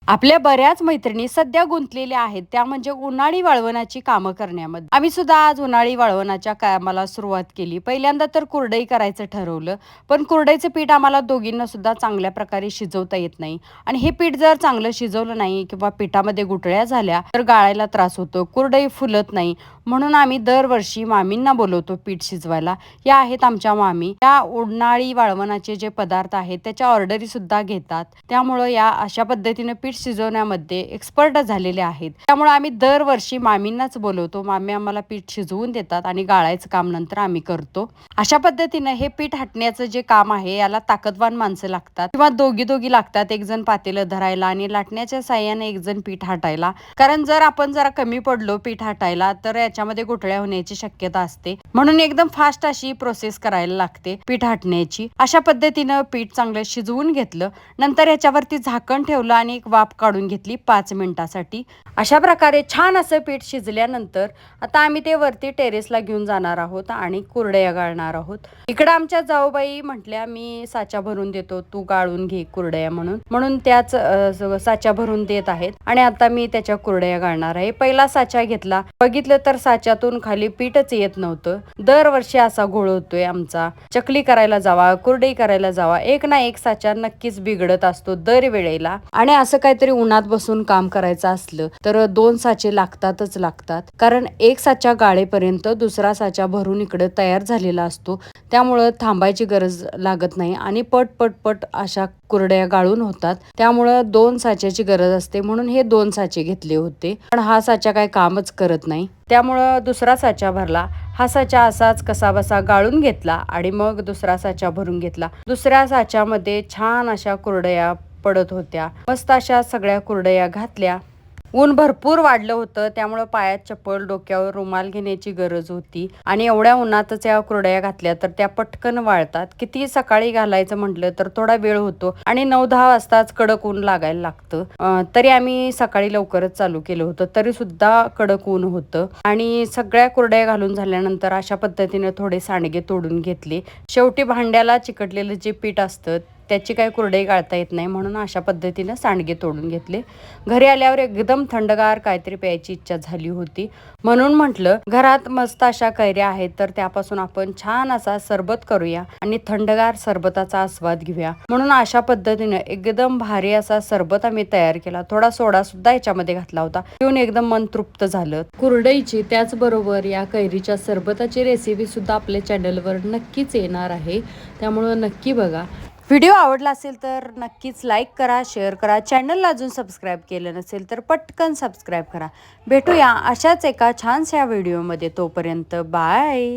आपल्या बऱ्याच मैत्रिणी सध्या गुंतलेल्या आहेत, त्या म्हणजे उन्हाळी वाळवणाची कामं करण्यामध्ये. आम्ही सुद्धा आज उन्हाळी वाळवणाच्या कामाला सुरुवात केली. पहिल्यांदा तर कुरडई करायचं ठरवलं, पण कुरडईचं पीठ आम्हाला दोघींना सुद्धा चांगल्या प्रकारे शिजवता येत नाही आणि हे पीठ जर चांगलं शिजवलं नाही किंवा पिठामध्ये गुठळ्या झाल्या तर गाळायला त्रास होतो, कुरडई फुलत नाही. म्हणून आम्ही दरवर्षी मामींना बोलवतो पीठ शिजवायला. या आहेत आमच्या मामी. या उन्हाळी वाळवणाचे जे पदार्थ आहेत त्याच्या ऑर्डरी सुद्धा घेतात. त्यामुळं या अशा पद्धतीने पीठ शिजवण्यामध्ये एक्सपर्ट झालेले आहेत. त्यामुळे आम्ही दरवर्षी मामींनाच बोलवतो. मामी आम्हाला पीठ शिजवून देतात आणि गाळायचं काम नंतर आम्ही करतो. अशा पद्धतीने हे पीठ हटण्याचं जे काम आहे याला ताकदवान माणसं लागतात किंवा दोघी दोघी लागतात. एक जण पातेलं धरायला आणि लाटण्याच्या साह्याने एक जण पीठ हटायला. कारण जर आपण जरा कमी पडलो पीठ हटायला तर याच्यामध्ये गुठळ्या होण्याची शक्यता असते. म्हणून एकदम फास्ट अशी प्रोसेस करायला लागते पीठ हटण्याची. अशा पद्धतीनं पीठ चांगलं शिजवून घेतलं. नंतर याच्यावरती झाकण ठेवलं आणि एक वाफ काढून घेतली 5 मिनिटासाठी. अशा प्रकारे छान असं पीठ शिजल्यानंतर आता आम्ही ते वरती टेरेसला घेऊन जाणार आहोत आणि कुरडया गाळणार आहोत. इकडे आमच्या जाऊबाई म्हटल्या मी साचा भरून देतो, तू गाळून घे कुरडया म्हणून त्याच साचा भरून देत आहेत आणि आता मी त्याच्या कुरडया गाळणार आहे. पहिला साचा घेतला, बघितलं तर साच्यातून खाली पीठच येत नव्हतं. दरवर्षी असा घोळ होतोय आमचा. चकली करायला जावा, कुरडई करायला जावा, एक ना एक साचा नक्कीच बिघडत असतो दर वेळेला. आणि असं काहीतरी उन्हात बसून काम करायचं असलं तर 2 साचे लागतातच लागतात. कारण एक साचा गाळेपर्यंत दुसरा साचा भरून इकडे तयार झालेला असतो. त्यामुळं थांबायची गरज लागत नाही आणि पट पट पट अशा कुरड्या गाळून होतात. त्यामुळं 2 साच्याची गरज असते म्हणून हे 2 साचे घेतले होते. पण हा साचा काय कामच करत नाही. त्यामुळं दुसरा साचा भरला. हा साचा असाच कसाबसा गाळून घेतला आणि मग दुसरा साचा भरून घेतला. दुसऱ्या साच्यामध्ये छान अशा कुरडया पडत होत्या. मस्त अशा सगळ्या कुरडया घातल्या. ऊन भरपूर वाढलं होतं त्यामुळं पायात चप्पल, डोक्यावर रुमाल घेण्याची गरज होती आणि एवढ्या उन्हातच या कुरडया घातल्या तर त्या पटकन वाळतात. किती सकाळी घालायचं म्हटलं तर थोडा वेळ होतो आणि 9-10 वाजताच कडक ऊन लागायला लागतं. तरी आम्ही सकाळी लवकरच चालू केलं होतं, तरी सुद्धा कडक ऊन होतं. आणि सगळ्या कुरडया घालून झाल्यानंतर अशा पद्धतीने थोडे सांडगे तोडून घेतले. शेवटी भांड्याला चिकटलेलं जे पीठ असतं त्याची काही कुरडई गाळता येत नाही म्हणून अशा पद्धतीनं सांडगे तोडून घेतले. घरी आल्यावर एकदम थंडगार काहीतरी प्यायची इच्छा झाली होती म्हणून म्हटलं घरात मस्त अशा कैऱ्या आहेत तर त्यापासून आपण छान असा सरबत करूया आणि थंडगार सरबताचा आस्वाद घेऊया. म्हणून अशा पद्धतीनं एकदम भारी असा सरबत आम्ही तयार केला. थोडा सोडा सुद्धा याच्यामध्ये घातला होता. पिऊन एकदम मन तृप्त झालं. कुरडईची त्याचबरोबर या कैरीच्या सरबताची रेसिपी सुद्धा आपल्या चॅनलवर नक्कीच येणार आहे, त्यामुळं नक्की बघा. व्हिडिओ आवडला असेल तर नक्कीच लाईक करा, शेअर करा. चॅनलला अजून सबस्क्राईब केलं नसेल तर पटकन सबस्क्राईब करा. भेटूया अशाच एका छानशा व्हिडिओमध्ये. तोपर्यंत बाय.